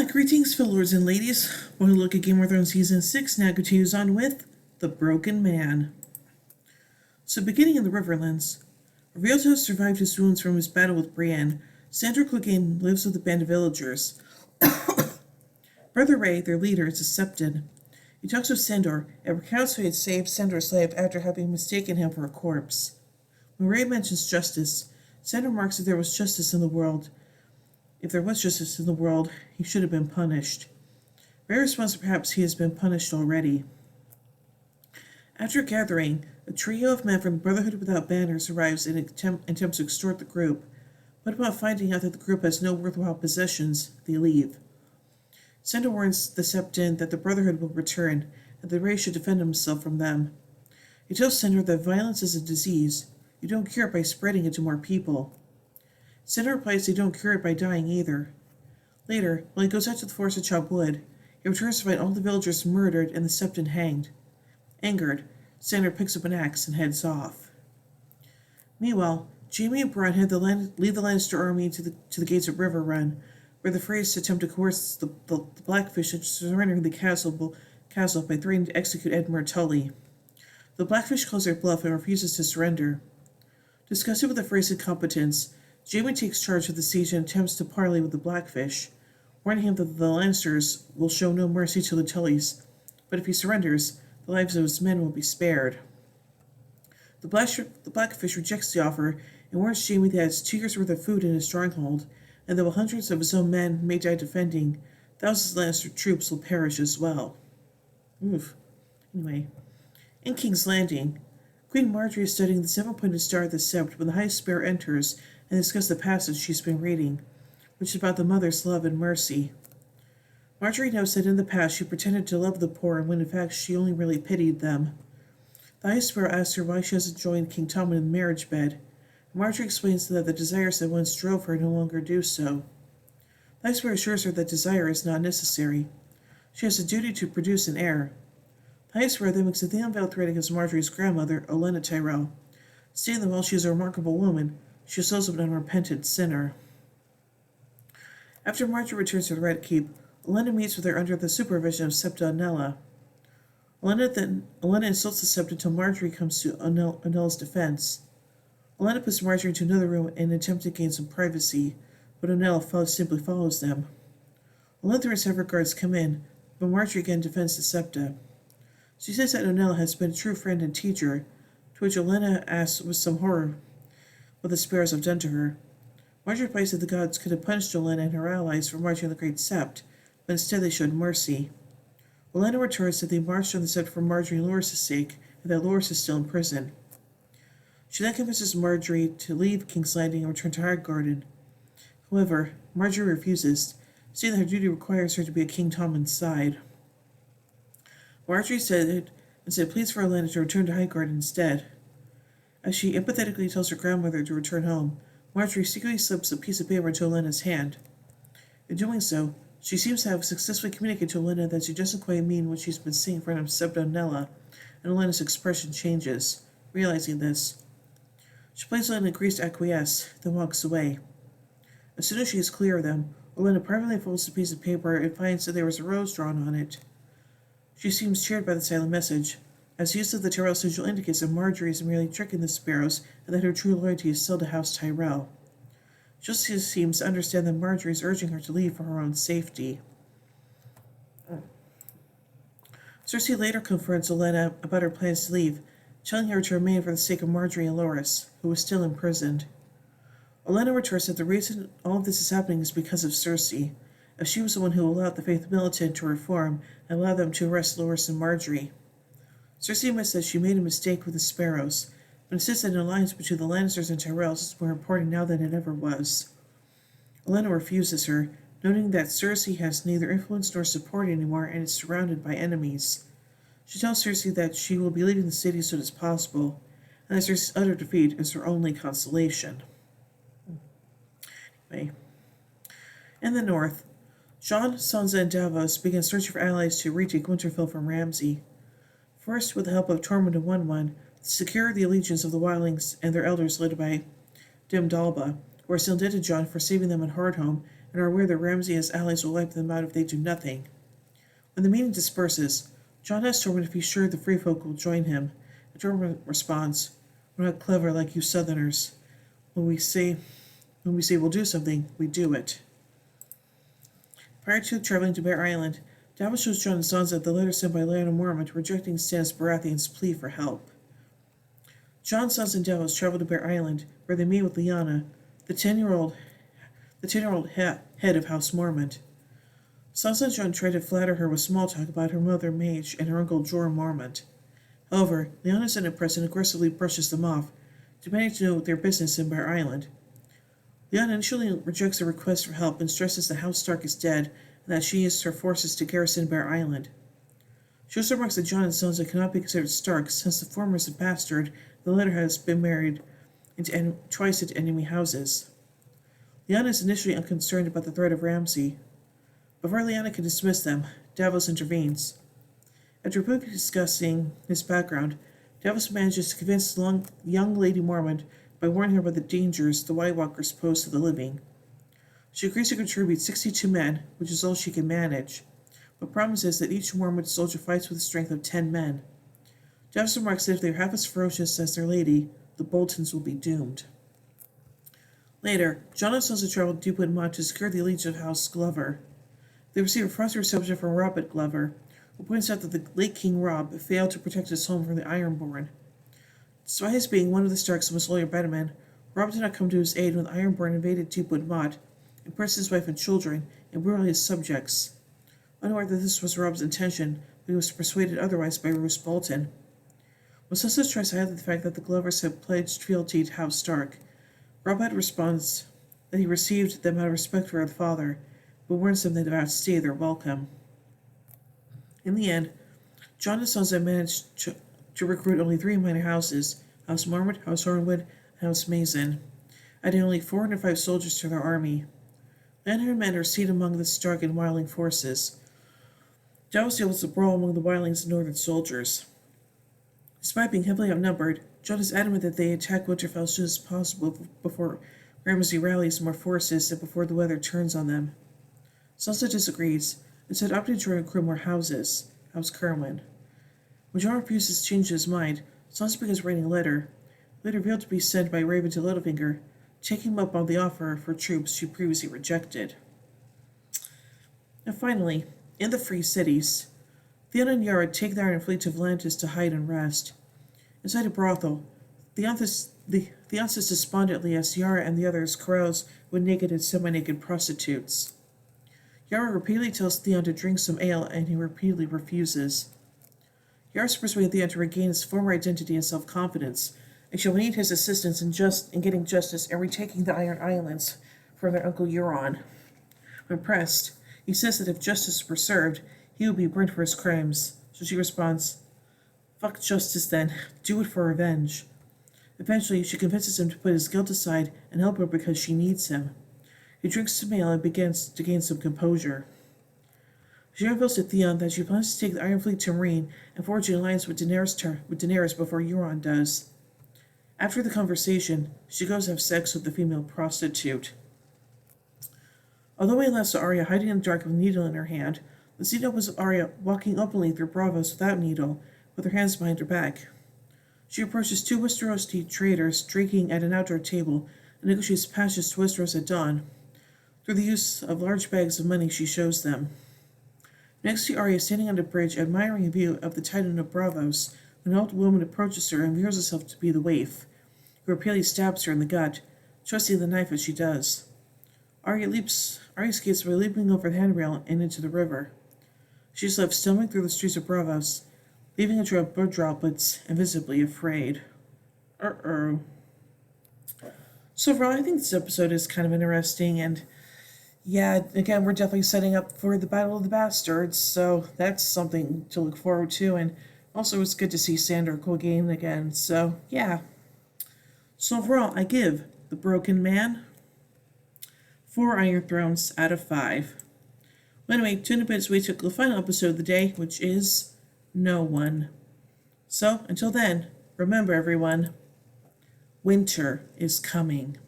Greetings, fellow lords and ladies. One look at Game of Thrones Season 6 now continues on with The Broken Man. So, beginning in the Riverlands, revealed to have survived his wounds from his battle with Brienne, Sandor Clegane lives with a band of villagers. Brother Ray, their leader, is accepted. He talks with Sandor and recounts how he had saved Sandor's life after having mistaken him for a corpse. When Ray mentions justice, Sandor remarks that there was justice in the world. If there was justice in the world, he should have been punished. Ray responds that perhaps he has been punished already. After gathering, a trio of men from the Brotherhood Without Banners arrives and attempts to extort the group, but upon finding out that the group has no worthwhile possessions, they leave. Sandor warns the Septon that the Brotherhood will return, and that Ray should defend himself from them. He tells Sandor that violence is a disease. You don't cure it by spreading it to more people. Sandor replies they don't cure it by dying either. Later, while he goes out to the forest to chop wood, he returns to find all the villagers murdered and the Septon hanged. Angered, Sandor picks up an axe and heads off. Meanwhile, Jaime and Bronn lead the Lannister army to the gates of River Run, where the Freys attempt to coerce the Blackfish into surrendering the castle by threatening to execute Edmure Tully. The Blackfish calls their bluff and refuses to surrender. Disgusted with the Freys' incompetence, Jaime takes charge of the siege and attempts to parley with the Blackfish, warning him that the Lannisters will show no mercy to the Tullys, but if he surrenders, the lives of his men will be spared. The Blackfish rejects the offer and warns Jaime that he has 2 years' worth of food in his stronghold, and that while hundreds of his own men may die defending, thousands of Lannister troops will perish as well. Anyway, in King's Landing, Queen Marjorie is studying the 7-pointed star of the Sept when the High Sparrow enters and discusses the passage she's been reading, which is about the mother's love and mercy. Marjorie notes that in the past she pretended to love the poor when in fact she only really pitied them. The High Sparrow asks her why she hasn't joined King Tommen in the marriage bed. Marjorie explains that the desires that once drove her no longer do so. The High Sparrow assures her that desire is not necessary. She has a duty to produce an heir. The High Sparrow then makes a thin veiled threat against Marjorie's grandmother, Olenna Tyrell, stating that while she is a remarkable woman, she is also an unrepentant sinner. After Marjorie returns to the Red Keep, Olenna meets with her under the supervision of Septa Unella. Olenna insults the Sept until Marjorie comes to Unella's defense. Olenna puts Marjorie into another room in an attempt to gain some privacy, but Unella simply follows them. Olenna and several guards come in, but Marjorie again defends the Septa. She says that Unella has been a true friend and teacher, to which Olenna asks with some horror what the Sparrows have done to her. Marjorie replies that the gods could have punished Olenna and her allies for marching on the Great Sept, but instead they showed mercy. Olenna retorts that they marched on the Sept for Marjorie and Loras' sake, and that Loras is still in prison. She then convinces Marjorie to leave King's Landing and return to Highgarden. However, Marjorie refuses, saying that her duty requires her to be at King Tommen's side. Marjorie said pleads for Olenna to return to Highgarden instead. As she empathetically tells her grandmother to return home, Marjorie secretly slips a piece of paper into Olenna's hand. In doing so, she seems to have successfully communicated to Olenna that she doesn't quite mean what she's been saying in front of Septa Unella, and Olenna's expression changes. Realizing this, she plays Olenna agrees to acquiesce, then walks away. As soon as she is clear of them, Olenna privately folds the piece of paper and finds that there was a rose drawn on it. She seems cheered by the silent message, as the use of the Tyrell sigil indicates that Marjorie is merely tricking the Sparrows and that her true loyalty is still to House Tyrell. She also seems to understand that Marjorie is urging her to leave for her own safety. Cersei later confronts Olenna about her plans to leave, telling her to remain for the sake of Marjorie and Loras, who was still imprisoned. Olenna retorts that the reason all of this is happening is because of Cersei, as she was the one who allowed the Faith Militant to reform and allowed them to arrest Loras and Marjorie. Cersei admits that she made a mistake with the Sparrows, but insists that an alliance between the Lannisters and Tyrells is more important now than it ever was. Olenna refuses her, noting that Cersei has neither influence nor support anymore and is surrounded by enemies. She tells Cersei that she will be leaving the city as soon as possible, and that Cersei's utter defeat is her only consolation. Anyway, in the north, Jon, Sansa, and Davos begin searching for allies to retake Winterfell from Ramsay. First, with the help of Tormund and One-One, to secure the allegiance of the Wildlings and their elders led by Dim Dalba, who are still indebted to Jon for saving them at Hardhome and are aware that Ramsay and his allies will wipe them out if they do nothing. When the meeting disperses, John asks Tormund if he's sure the free folk will join him, and Tormund responds, "We're not clever like you Southerners. When we say we'll do something, we do it." Prior to traveling to Bear Island, Davos shows Jon and Sansa the letter sent by Lyanna Mormont rejecting Stannis Baratheon's plea for help. Jon, Sansa, and Davos travel to Bear Island, where they meet with Lyanna, the 10-year-old head of House Mormont. Sansa and Jon try to flatter her with small talk about her mother Mage and her uncle Jorah Mormont. However, Lyanna is unimpressed and aggressively brushes them off, demanding to know their business in Bear Island. Lyanna initially rejects the request for help and stresses that House Stark is dead and that she used her forces to garrison Bear Island. She also remarks that Jon and Sansa cannot be considered Starks since the former is a bastard and the latter has been married twice into enemy houses. Lyanna is initially unconcerned about the threat of Ramsay. Before Lyanna can dismiss them, Davos intervenes. After briefly discussing his background, Davos manages to convince young Lady Mormont by warning her about the dangers the White Walkers pose to the living. She agrees to contribute 62 men, which is all she can manage, but promises that each Mormont soldier fights with the strength of 10 men. Davos remarks that if they are half as ferocious as their lady, the Boltons will be doomed. Later, Jon and Sansa travel to Deepwood Motte to secure the allegiance of House Glover. They receive a frosty reception from Robert Glover, who points out that the late King Robb failed to protect his home from the Ironborn. Despite his being one of the Starks' most loyal batman, Robb did not come to his aid when the Ironborn invaded Deepwood Motte, impressed his wife and children, and brutally his subjects. Unaware that this was Robb's intention, but he was persuaded otherwise by Roose Bolton. When Sansa tries to hide the fact that the Glovers had pledged fealty to House Stark, Robb responds that he received them out of respect for their father, but warns them that they outstay their welcome. In the end, Jon and Sansa managed to recruit only 3 minor houses, House Mormont, House Hornwood, and House Mason, adding only 405 soldiers to their army. 900 men are seen among the Stark and Wildling forces. Davos deals with the brawl among the Wildlings and Northern soldiers. Despite being heavily outnumbered, Jon is adamant that they attack Winterfell as soon as possible before Ramsay rallies more forces and before the weather turns on them. Sansa disagrees, instead opting to recruit more houses, House Cerwyn. When Jon refuses to change his mind, Sansa begins writing a letter, later revealed to be sent by Raven to Littlefinger, taking him up on the offer for troops she previously rejected. And finally, in the Free Cities, Theon and Yara take the Iron Fleet to Volantis to hide and rest. Inside a brothel, Theon sits despondently as Yara and the others carouse with naked and semi-naked prostitutes. Yara repeatedly tells Theon to drink some ale, and he repeatedly refuses. Yara persuades Theon to regain his former identity and self-confidence, and she will need his assistance in getting justice and retaking the Iron Islands from their uncle Euron. When pressed, he says that if justice were served, he would be burned for his crimes, so she responds, "Fuck justice then, do it for revenge." Eventually, she convinces him to put his guilt aside and help her because she needs him. He drinks some ale and begins to gain some composure. She reveals to Theon that she plans to take the Iron Fleet to Meereen and forge an alliance with Daenerys before Euron does. After the conversation, she goes to have sex with the female prostitute. Although we allows Arya hiding in the dark with a needle in her hand, the scene opens with Arya walking openly through Braavos without needle, with her hands behind her back. She approaches 2 Westerosi traders drinking at an outdoor table and negotiates passage to Westeros at dawn. Through the use of large bags of money she shows them. Next, see Arya standing on a bridge admiring a view of the Titan of Braavos when an old woman approaches her and reveals herself to be the waif, who repeatedly stabs her in the gut, twisting the knife as she does. Arya escapes by leaping over the handrail and into the river. She is left stumbling through the streets of Braavos, leaving a trail of blood droplets and visibly afraid. So overall, I think this episode is kind of interesting, and yeah, again, we're definitely setting up for the Battle of the Bastards, so that's something to look forward to, and also it's good to see Sandor Clegane again, so yeah. So overall, I give The Broken Man 4 Iron Thrones out of 5. Well, anyway, tune in as we took the final episode of the day, which is No One. So, until then, remember everyone, winter is coming.